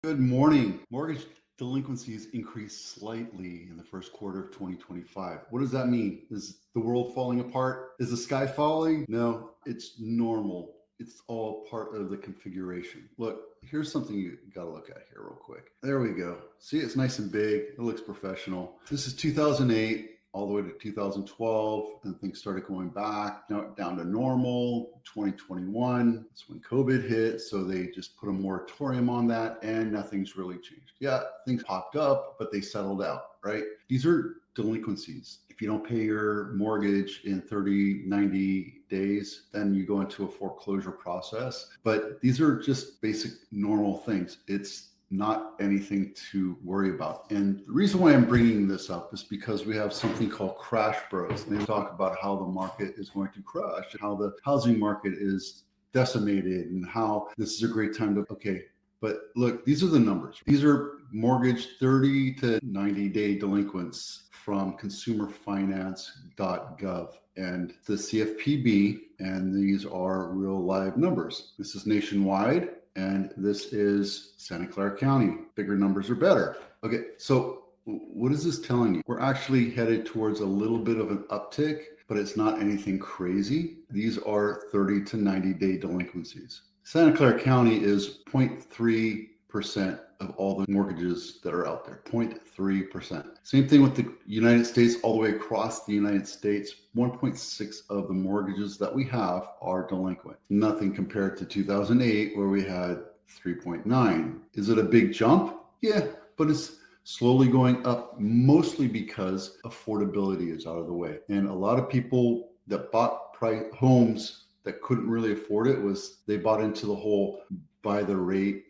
Good morning. Mortgage delinquencies increased slightly in the first quarter of 2025. What does that mean? Is the world falling apart? Is the sky falling? No, it's normal. It's all part of the configuration. Look, here's something you got to look at here real quick. There we go. See, it's nice and big. It looks professional. This is 2008 all the way to 2012, and things started going back down to normal. 2021, that's when COVID hit, so they just put a moratorium on that, and nothing's really changed. Yeah, things popped up, but they settled out, right? These are delinquencies. If you don't pay your mortgage in 30, 90 days, then you go into a foreclosure process. But these are just basic normal things. It's not anything to worry about. And the reason why I'm bringing this up is because we have something called Crash Bros. And they talk about how the market is going to crash, how the housing market is decimated, and how this is a great time to, okay, but look, these are the numbers. These are mortgage 30 to 90 day delinquents from consumerfinance.gov and the CFPB, and these are real live numbers. This is nationwide, and this is Santa Clara County. Bigger numbers are better. Okay, so what is this telling you? We're actually headed towards a little bit of an uptick, but it's not anything crazy. These are 30 to 90 day delinquencies. Santa Clara County is 0.3% of all the mortgages that are out there, 0.3%. Same thing with the United States, all the way across the United States, 1.6 of the mortgages that we have are delinquent. Nothing compared to 2008, where we had 3.9. Is it a big jump? Yeah, but it's slowly going up, mostly because affordability is out of the way. And a lot of people that bought homes that couldn't really afford it, they bought into the whole buy the rate,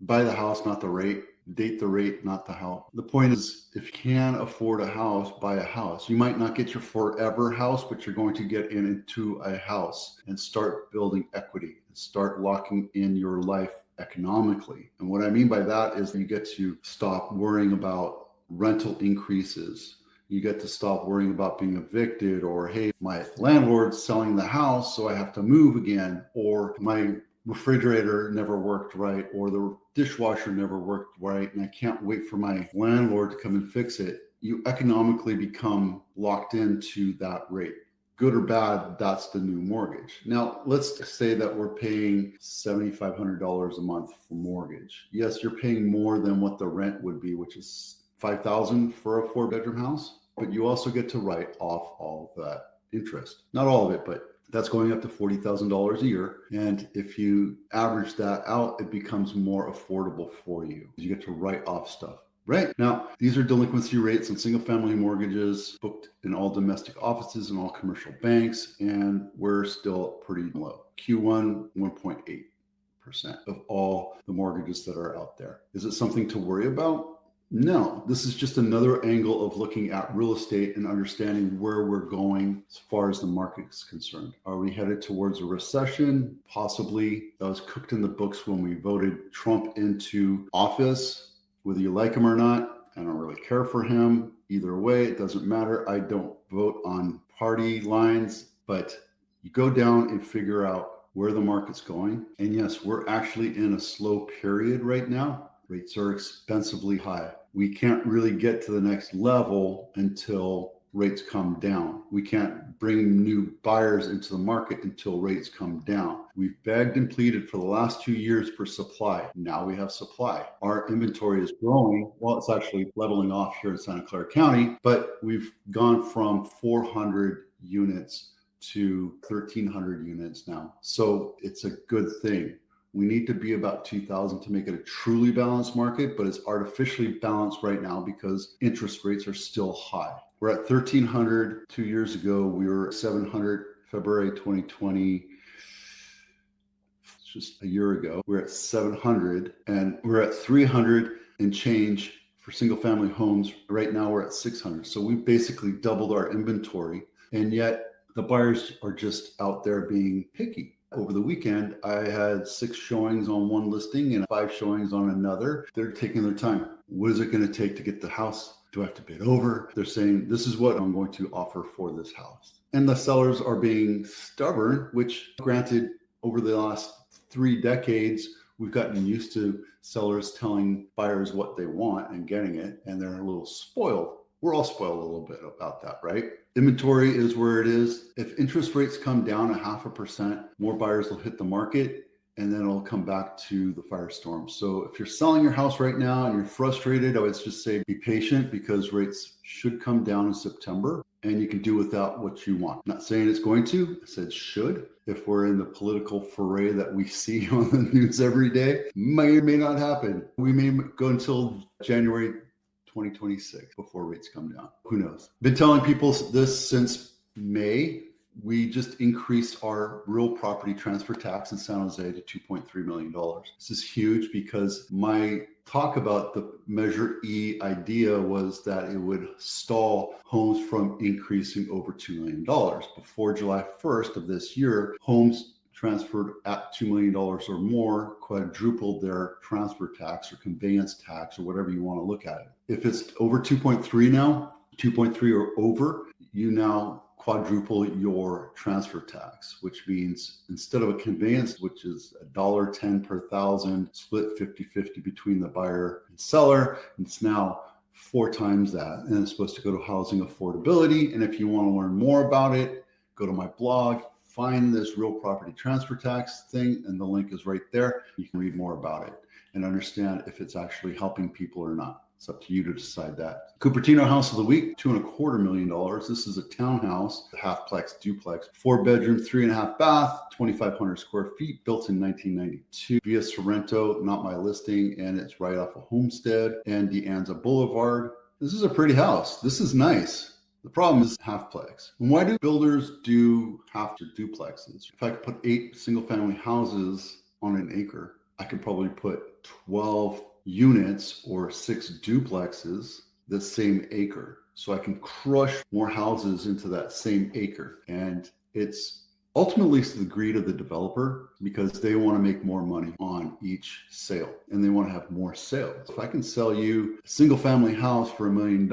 buy the house, not the rate, date the rate, not the house. The point is, if you can afford a house, buy a house. You might not get your forever house, but you're going to get into a house and start building equity and start locking in your life economically. And what I mean by that is you get to stop worrying about rental increases. You get to stop worrying about being evicted, or, hey, my landlord's selling the house, so I have to move again, or my refrigerator never worked right, or the dishwasher never worked right, and I can't wait for my landlord to come and fix it. You economically become locked into that rate. Good or bad, that's the new mortgage. Now, let's say that we're paying $7,500 a month for mortgage. Yes, you're paying more than what the rent would be, which is $5,000 for a 4-bedroom house, but you also get to write off all of that interest. Not all of it, but that's going up to $40,000 a year. And if you average that out, it becomes more affordable for you. You get to write off stuff. Right now, these are delinquency rates on single family mortgages booked in all domestic offices and all commercial banks, and we're still pretty low. Q1, 1.8% of all the mortgages that are out there. Is it something to worry about? No, this is just another angle of looking at real estate and understanding where we're going as far as the market is concerned. Are we headed towards a recession? Possibly. That was cooked in the books when we voted Trump into office. Whether you like him or not, I don't really care for him. Either way, it doesn't matter. I don't vote on party lines, but you go down and figure out where the market's going. And yes, we're actually in a slow period right now. Rates are expensively high. We can't really get to the next level until rates come down. We can't bring new buyers into the market until rates come down. We've begged and pleaded for the last 2 years for supply. Now we have supply. Our inventory is growing. Well, it's actually leveling off here in Santa Clara County, but we've gone from 400 units to 1,300 units now. So it's a good thing. We need to be about 2,000 to make it a truly balanced market, but it's artificially balanced right now because interest rates are still high. We're at 1,300. 2 years ago, we were at 700. February 2020, just a year ago, we're at 700, and we're at 300 and change for single family homes. Right now, we're at 600. So we basically doubled our inventory, and yet the buyers are just out there being picky. Over the weekend, I had 6 showings on one listing and 5 showings on another. They're taking their time. What is it going to take to get the house? Do I have to bid over? They're saying, this is what I'm going to offer for this house. And the sellers are being stubborn, which granted, over the last 3 decades, we've gotten used to sellers telling buyers what they want and getting it, and they're a little spoiled. We're all spoiled a little bit about that, right? Inventory is where it is. If interest rates come down 0.5%, more buyers will hit the market, and then it'll come back to the firestorm. So if you're selling your house right now and you're frustrated, I would just say be patient, because rates should come down in September and you can do without what you want. I'm not saying it's going to, I said should. If we're in the political foray that we see on the news every day, may or may not happen. We may go until January 2026 before rates come down. Who knows? Been telling people this since May. We just increased our real property transfer tax in San Jose to $2.3 million. This is huge, because my talk about the Measure E idea was that it would stall homes from increasing over $2 million. Before July 1st of this year, homes transferred at $2 million or more quadrupled their transfer tax or conveyance tax or whatever you want to look at it. If it's over 2.3 now, 2.3 or over, you now quadruple your transfer tax, which means instead of a conveyance, which is $1.10 per thousand, split 50-50 between the buyer and seller, it's now 4 times that. And it's supposed to go to housing affordability. And if you want to learn more about it, go to my blog, find this real property transfer tax thing, and the link is right there. You can read more about it and understand if it's actually helping people or not. It's up to you to decide that. Cupertino house of the week, $2.25 million. This is a townhouse, halfplex duplex, 4-bedroom, 3.5 bath, 2,500 square feet, built in 1992 via Sorrento, not my listing, and it's right off of Homestead and De Anza Boulevard. This is a pretty house. This is nice. The problem is halfplex. And why do builders do half or duplexes? If I could put 8 single-family houses on an acre, I could probably put 12 units or 6 duplexes the same acre. So I can crush more houses into that same acre. And it's ultimately the greed of the developer, because they want to make more money on each sale and they want to have more sales. If I can sell you a single family house for $1 million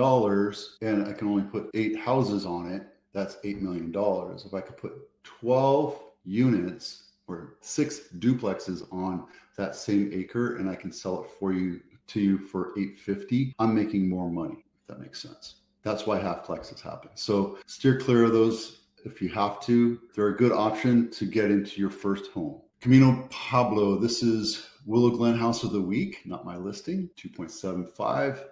and I can only put 8 houses on it, that's $8 million. If I could put 12 units or 6 duplexes on that same acre and I can sell it to you for $850, I'm making more money, if that makes sense. That's why halfplexes happen. So steer clear of those if you have to. They're a good option to get into your first home. Camino Pablo, this is Willow Glen house of the week, not my listing, $2.75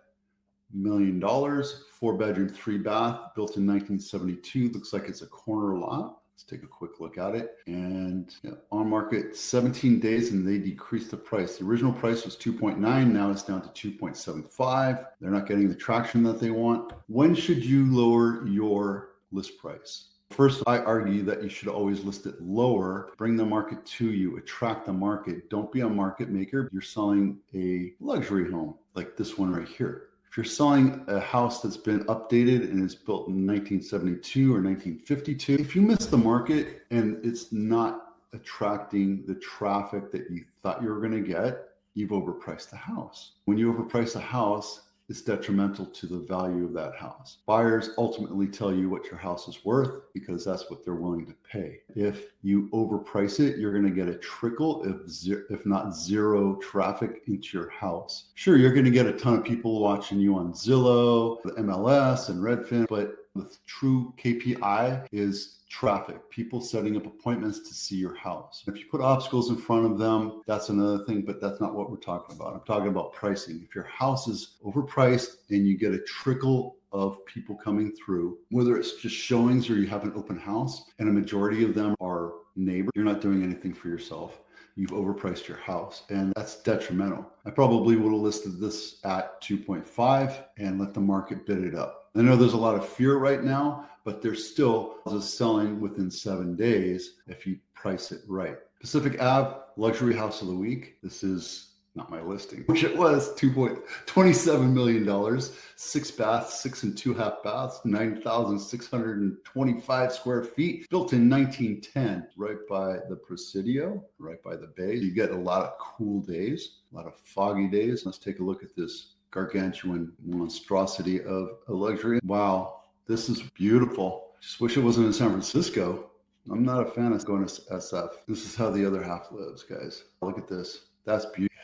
million, 4-bedroom, 3-bath, built in 1972. Looks like it's a corner lot. Let's take a quick look at it. And on market 17 days and they decreased the price. The original price was 2.9. Now it's down to 2.75. They're not getting the traction that they want. When should you lower your list price? First, I argue that you should always list it lower, bring the market to you, attract the market. Don't be a market maker. You're selling a luxury home like this one right here. If you're selling a house that's been updated and is built in 1972 or 1952, if you miss the market and it's not attracting the traffic that you thought you were going to get, you've overpriced the house. When you overprice a house, it's detrimental to the value of that house. Buyers ultimately tell you what your house is worth because that's what they're willing to pay. If you overprice it, you're going to get a trickle, if not zero traffic into your house. Sure, you're going to get a ton of people watching you on Zillow, the MLS, and Redfin, but the true KPI is traffic, people setting up appointments to see your house. If you put obstacles in front of them, that's another thing, but that's not what we're talking about. I'm talking about pricing. If your house is overpriced and you get a trickle of people coming through, whether it's just showings or you have an open house and a majority of them are neighbors, you're not doing anything for yourself. You've overpriced your house, and that's detrimental. I probably would have listed this at 2.5 and let the market bid it up. I know there's a lot of fear right now, but there's still selling within 7 days if you price it right. Pacific Ave, luxury house of the week. This is not my listing, which it was, $2.27 million, 6 baths, 6 and 2.5 baths, 9,625 square feet, built in 1910, right by the Presidio, right by the bay. You get a lot of cool days, a lot of foggy days. Let's take a look at this gargantuan monstrosity of a luxury. Wow, this is beautiful. Just wish it wasn't in San Francisco. I'm not a fan of going to SF. This is how the other half lives, guys. Look at this. That's beautiful.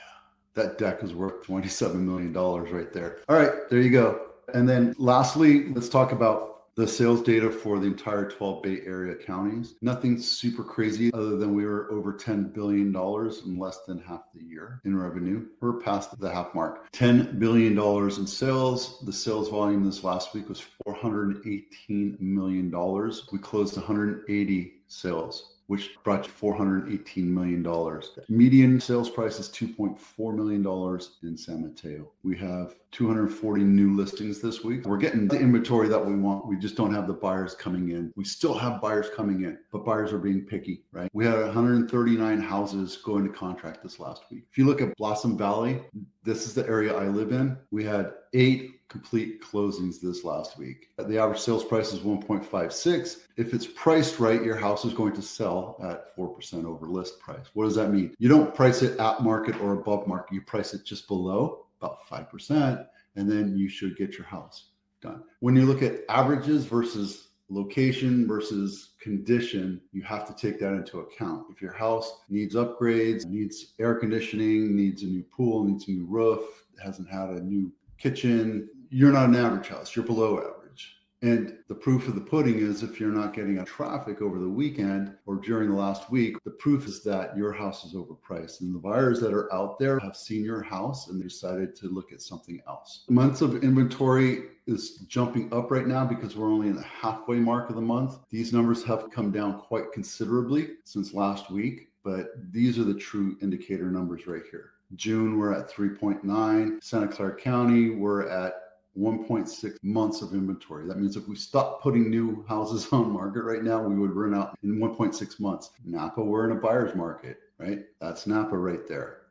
That deck is worth $27 million right there. All right, there you go. And then lastly, let's talk about the sales data for the entire 12 Bay Area counties. Nothing super crazy other than we were over $10 billion in less than half the year in revenue. We're past the half mark. $10 billion in sales. The sales volume this last week was $418 million. We closed 180 sales, which brought you $418 million. Median sales price is $2.4 million in San Mateo. We have 240 new listings this week. We're getting the inventory that we want. We just don't have the buyers coming in. We still have buyers coming in, but buyers are being picky, right? We had 139 houses go into contract this last week. If you look at Blossom Valley, this is the area I live in. We had 8 complete closings this last week. The average sales price is 1.56. If it's priced right, your house is going to sell at 4% over list price. What does that mean? You don't price it at market or above market. You price it just below, about 5%, and then you should get your house done. When you look at averages versus location versus condition, you have to take that into account. If your house needs upgrades, needs air conditioning, needs a new pool, needs a new roof, hasn't had a new kitchen, you're not an average house, you're below average. And the proof of the pudding is if you're not getting traffic over the weekend or during the last week, the proof is that your house is overpriced. And the buyers that are out there have seen your house and decided to look at something else. Months of inventory is jumping up right now because we're only in the halfway mark of the month. These numbers have come down quite considerably since last week, but these are the true indicator numbers right here. June, we're at 3.9. Santa Clara County, we're at 1.6 months of inventory. That means if we stop putting new houses on market right now, we would run out in 1.6 months. Napa, we're in a buyer's market, right? That's Napa right there.